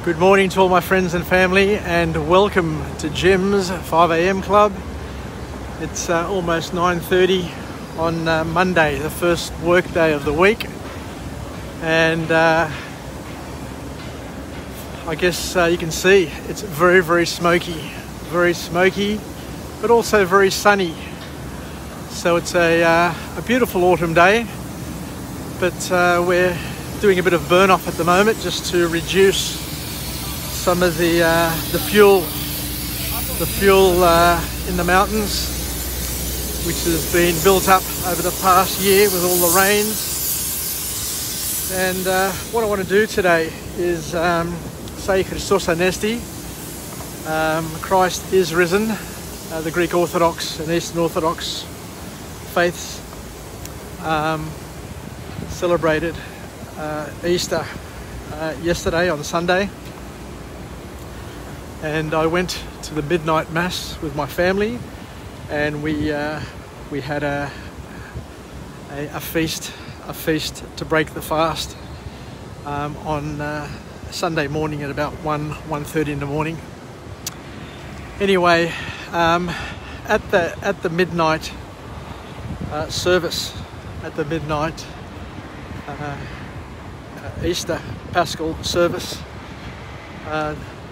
Good morning to all my friends and family, and welcome to Jim's 5 a.m. club. It's almost 9:30 on Monday, the first work day of the week, and I guess you can see it's very smoky, but also very sunny. So it's a beautiful autumn day, but we're doing a bit of burn off at the moment just to reduce some of the fuel in the mountains, which has been built up over the past year with all the rains. And what I want to do today is say Christos Anesti, Christ is risen. The Greek Orthodox and Eastern Orthodox faiths celebrated Easter yesterday on Sunday. And I went to the midnight mass with my family, and we had a feast to break the fast on Sunday morning at about 1:30 in the morning. Anyway, at the midnight service, at the midnight Easter Paschal service,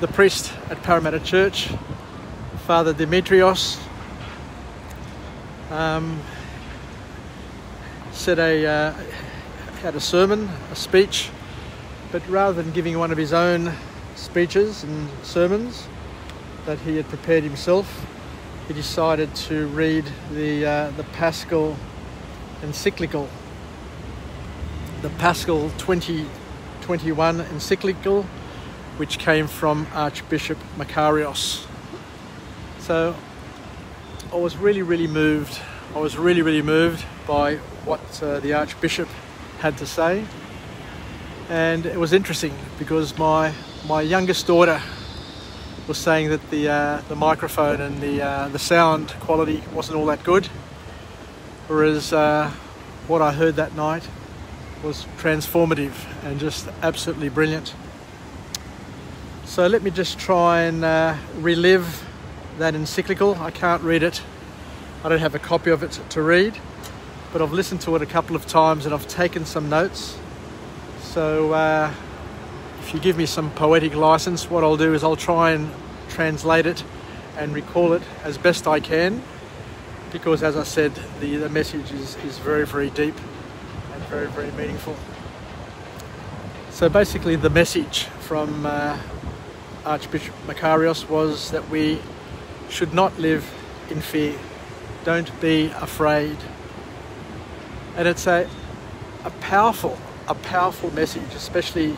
the priest at Parramatta Church, Father Dimitrios, had a sermon, a speech, but rather than giving one of his own speeches and sermons that he had prepared himself, he decided to read the Paschal encyclical, the Paschal 2021 encyclical, which came from Archbishop Makarios. So I was really moved. I was really moved by what the Archbishop had to say. And it was interesting because my youngest daughter was saying that the microphone and the sound quality wasn't all that good, whereas what I heard that night was transformative and just absolutely brilliant. So let me just try and relive that encyclical. I can't read it. I don't have a copy of it to read, but I've listened to it a couple of times and I've taken some notes. So if you give me some poetic license, what I'll do is I'll try and translate it and recall it as best I can, because as I said, the message is very deep and very meaningful. So basically the message from Archbishop Makarios was that we should not live in fear. Don't be afraid. And it's a powerful message, especially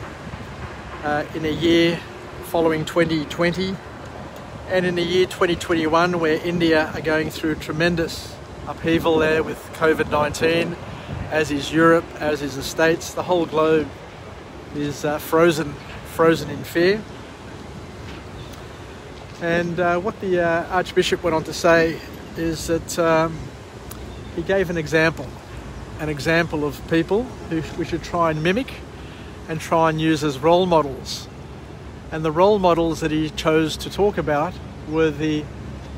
in a year following 2020 and in the year 2021, where India are going through tremendous upheaval there with COVID-19, as is Europe, as is the States. The whole globe is frozen in fear. And what the Archbishop went on to say is that he gave an example of people who we should try and mimic and try and use as role models. And the role models that he chose to talk about were the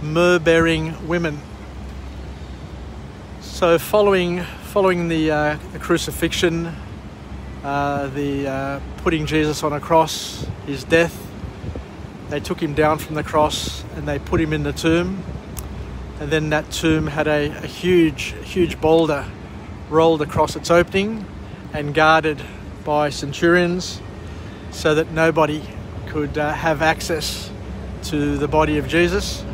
myrrh-bearing women. So following the crucifixion, the putting Jesus on a cross, his death, they took him down from the cross and they put him in the tomb. And then that tomb had a huge boulder rolled across its opening and guarded by centurions so that nobody could have access to the body of Jesus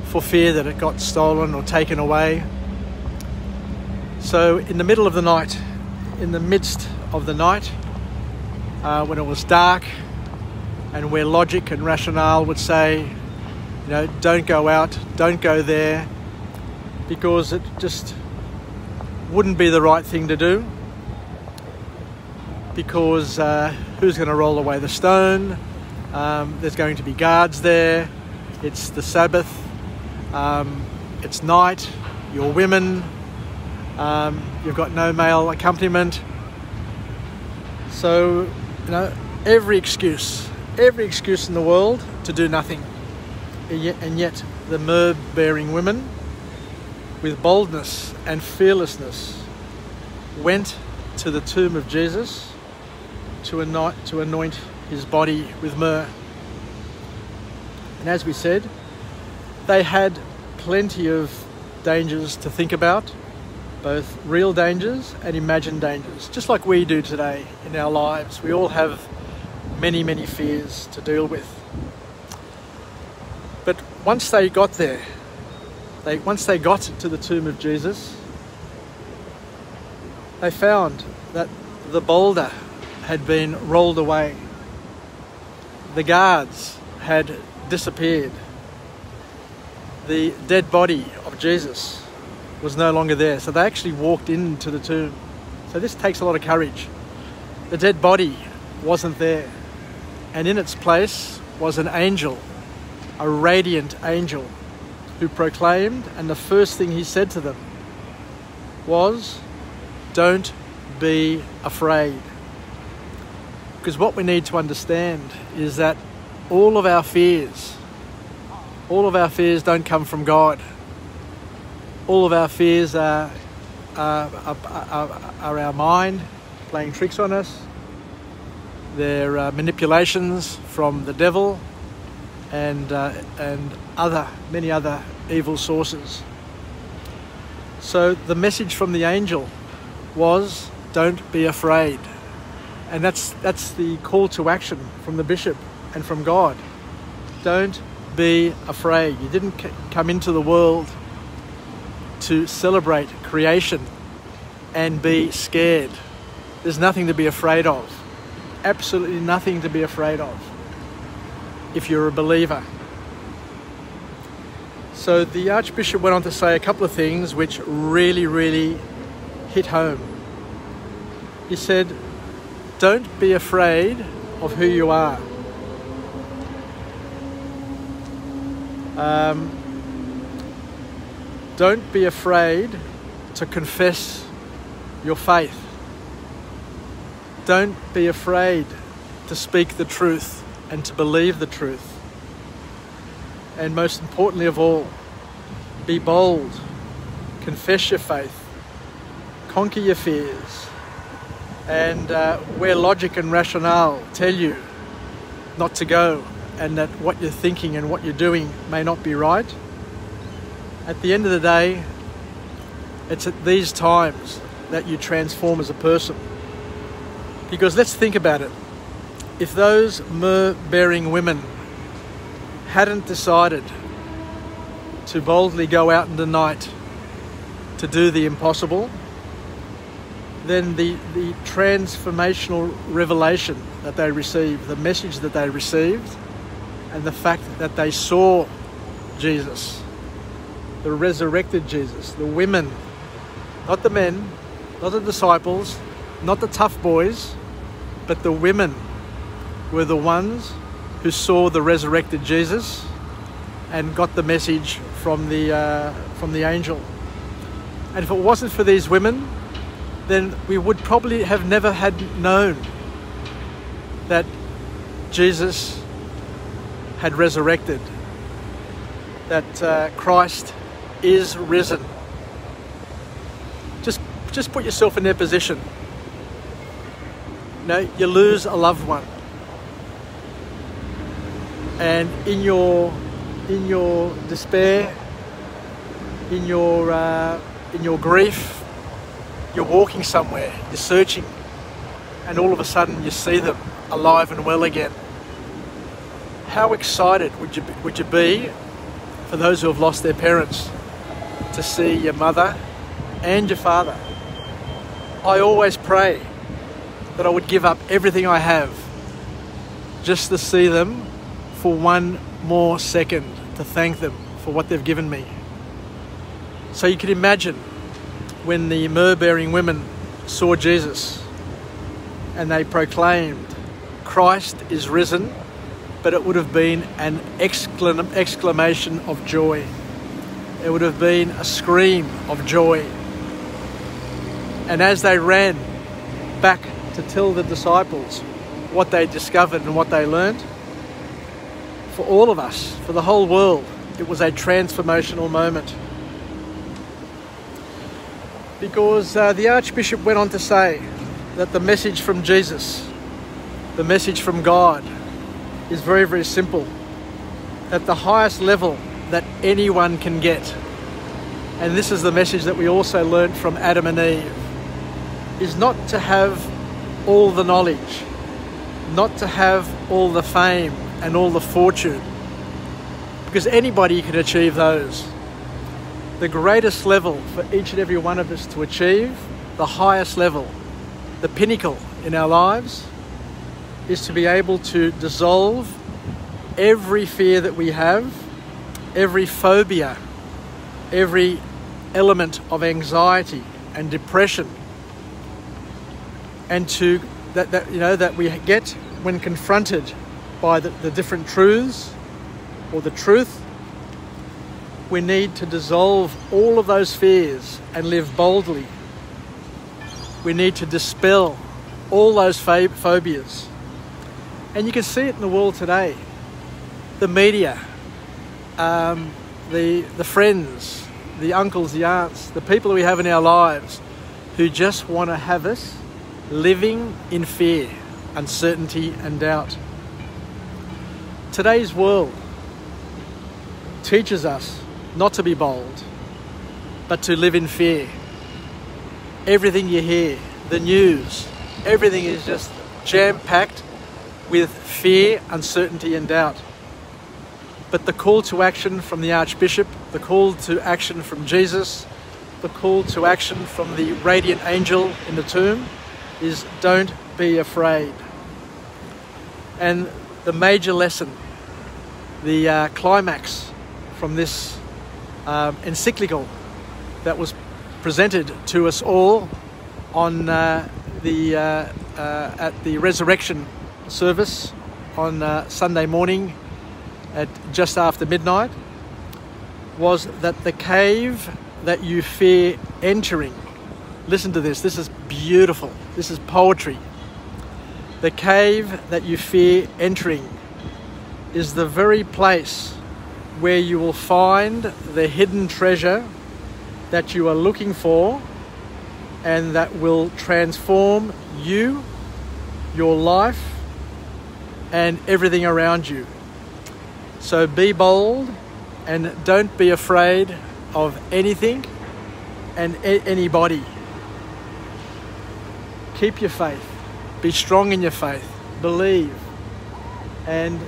for fear that it got stolen or taken away. So in the middle of the night, in the midst of the night, when it was dark, and where logic and rationale would say, don't go out, don't go there, because it just wouldn't be the right thing to do, because who's going to roll away the stone? There's going to be guards there. It's the Sabbath. It's night. You're women. You've got no male accompaniment. So, every excuse every excuse in the world to do nothing. And yet the myrrh-bearing women, with boldness and fearlessness, went to the tomb of Jesus to anoint his body with myrrh. And as we said, they had plenty of dangers to think about, both real dangers and imagined dangers, just like we do today in our lives. We all have many, many fears to deal with. But once they got there, once they got to the tomb of Jesus, they found that the boulder had been rolled away. The guards had disappeared. The dead body of Jesus was no longer there. So they actually walked into the tomb. So this takes a lot of courage. The dead body wasn't there. And in its place was an angel, a radiant angel, who proclaimed, and the first thing he said to them was, "Don't be afraid." Because what we need to understand is that all of our fears don't come from God. All of our fears are our mind playing tricks on us. They're manipulations from the devil and many other evil sources. So the message from the angel was, don't be afraid. And that's the call to action from the bishop and from God. Don't be afraid. You didn't come into the world to celebrate creation and be scared. There's nothing to be afraid of. Absolutely nothing to be afraid of if you're a believer. So the Archbishop went on to say a couple of things which really, really hit home. He said, don't be afraid of who you are. Don't be afraid to confess your faith. Don't be afraid to speak the truth and to believe the truth. And most importantly of all, be bold, confess your faith, conquer your fears, and where logic and rationale tell you not to go and that what you're thinking and what you're doing may not be right, at the end of the day, it's at these times that you transform as a person. Because let's think about it. If those myrrh-bearing women hadn't decided to boldly go out in the night to do the impossible, then the transformational revelation that they received, the message that they received, and the fact that they saw Jesus, the resurrected Jesus, the women, not the men, not the disciples, not the tough boys, but the women were the ones who saw the resurrected Jesus and got the message from the angel. And if it wasn't for these women, then we would probably have never had known that Jesus had resurrected, that Christ is risen. Just put yourself in their position. You know, you lose a loved one, and in your despair, in your grief, you're walking somewhere, you're searching, and all of a sudden you see them alive and well again. How excited would you be for those who have lost their parents to see your mother and your father? I always pray that I would give up everything I have just to see them for one more second, to thank them for what they've given me. So you can imagine when the myrrh-bearing women saw Jesus and they proclaimed, Christ is risen, but it would have been an exclamation of joy. It would have been a scream of joy. And as they ran back to tell the disciples what they discovered and what they learned, for all of us, for the whole world. It was a transformational moment. Because the Archbishop went on to say that the message from Jesus, the message from God, is very, very simple. At the highest level that anyone can get, and this is the message that we also learned from Adam and Eve, is not to have all the knowledge, not to have all the fame and all the fortune, because anybody can achieve those. The greatest level for each and every one of us to achieve, the highest level, the pinnacle in our lives, is to be able to dissolve every fear that we have, every phobia, every element of anxiety and depression, and to that we get when confronted by the different truths or the truth. We need to dissolve all of those fears and live boldly. We need to dispel all those phobias. And you can see it in the world today. The media, the friends, the uncles, the aunts, the people we have in our lives who just want to have us living in fear, uncertainty and doubt. Today's world teaches us not to be bold, but to live in fear. Everything you hear, the news, everything is just jam-packed with fear, uncertainty and doubt. But the call to action from the Archbishop, the call to action from Jesus, the call to action from the radiant angel in the tomb is don't be afraid. And the major lesson, the climax from this encyclical that was presented to us all on at the resurrection service on Sunday morning at just after midnight, was that the cave that you fear entering, listen to this is beautiful, this is poetry. The cave that you fear entering is the very place where you will find the hidden treasure that you are looking for, and that will transform you, your life, and everything around you. So be bold and don't be afraid of anything and anybody. Keep your faith. Be strong in your faith. Believe. And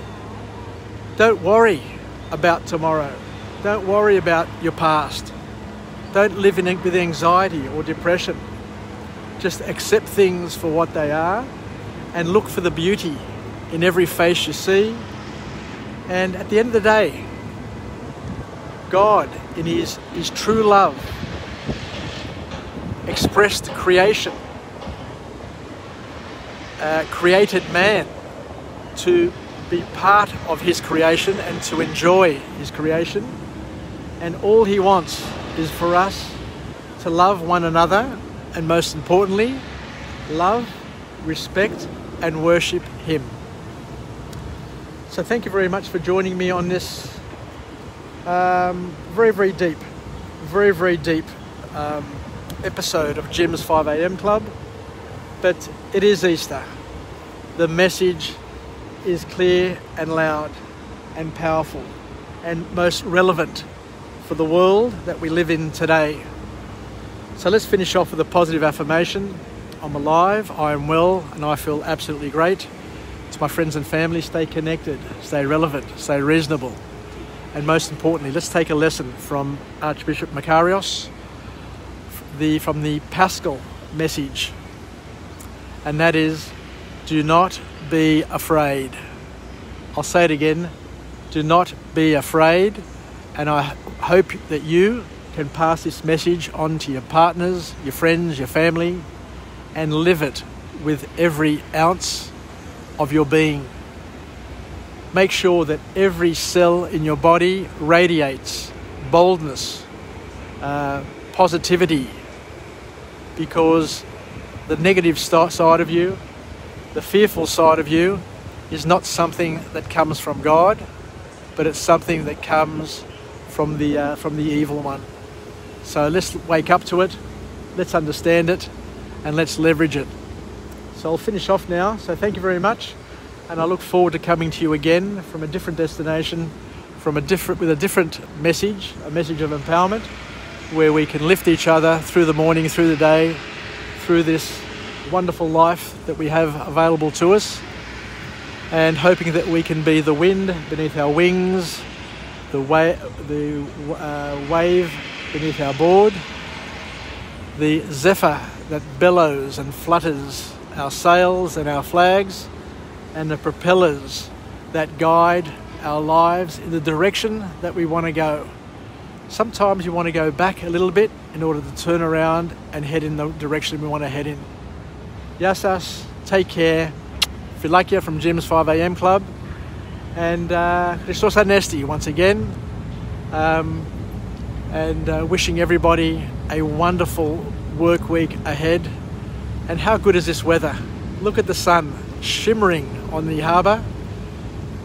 don't worry about tomorrow. Don't worry about your past. Don't live with anxiety or depression. Just accept things for what they are and look for the beauty in every face you see. And at the end of the day, God, in his true love, expressed creation, created man to be part of his creation and to enjoy his creation. And all he wants is for us to love one another, and most importantly, love, respect and worship him. So thank you very much for joining me on this very, very deep episode of Jim's 5am Club. But it is Easter. The message is clear and loud and powerful and most relevant for the world that we live in today. So let's finish off with a positive affirmation. I'm alive, I am well, and I feel absolutely great. To my friends and family, stay connected, stay relevant, stay reasonable. And most importantly, let's take a lesson from Archbishop Makarios, from the Paschal message. And that is, do not be afraid. I'll say it again, do not be afraid. And I hope that you can pass this message on to your partners, your friends, your family, and live it with every ounce of your being. Make sure that every cell in your body radiates boldness, positivity, because the negative side of you, the fearful side of you, is not something that comes from God. but it's something that comes from the evil one. So let's wake up to it, let's understand it, and let's leverage it. So I'll finish off now. So thank you very much, and I look forward to coming to you again from a different destination, with a different message, a message of empowerment, where we can lift each other through the morning, through the day, through this wonderful life that we have available to us, and hoping that we can be the wind beneath our wings, the wave beneath our board, the zephyr that bellows and flutters our sails and our flags, and the propellers that guide our lives in the direction that we want to go. Sometimes you want to go back a little bit in order to turn around and head in the direction we want to head in. Yasas, take care. Philakia from Jim's 5am Club, and Christos Anesti once again, and wishing everybody a wonderful work week ahead. And how good is this weather? Look at the sun shimmering on the harbour,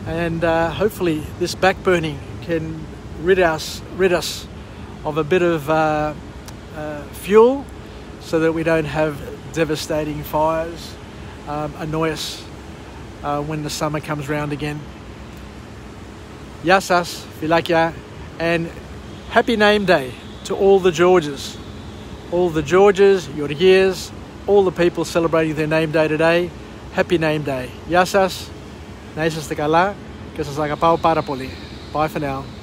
and hopefully this backburning can rid us of a bit of fuel, so that we don't have devastating fires annoy us when the summer comes round again. Yasas, Philakia, and happy name day to all the Georges. All the Georges, Georgiers, all the people celebrating their name day today. Happy name day. Yasas, na είσαστε καλά και σας αγαπάω πάρα πολύ. Bye for now.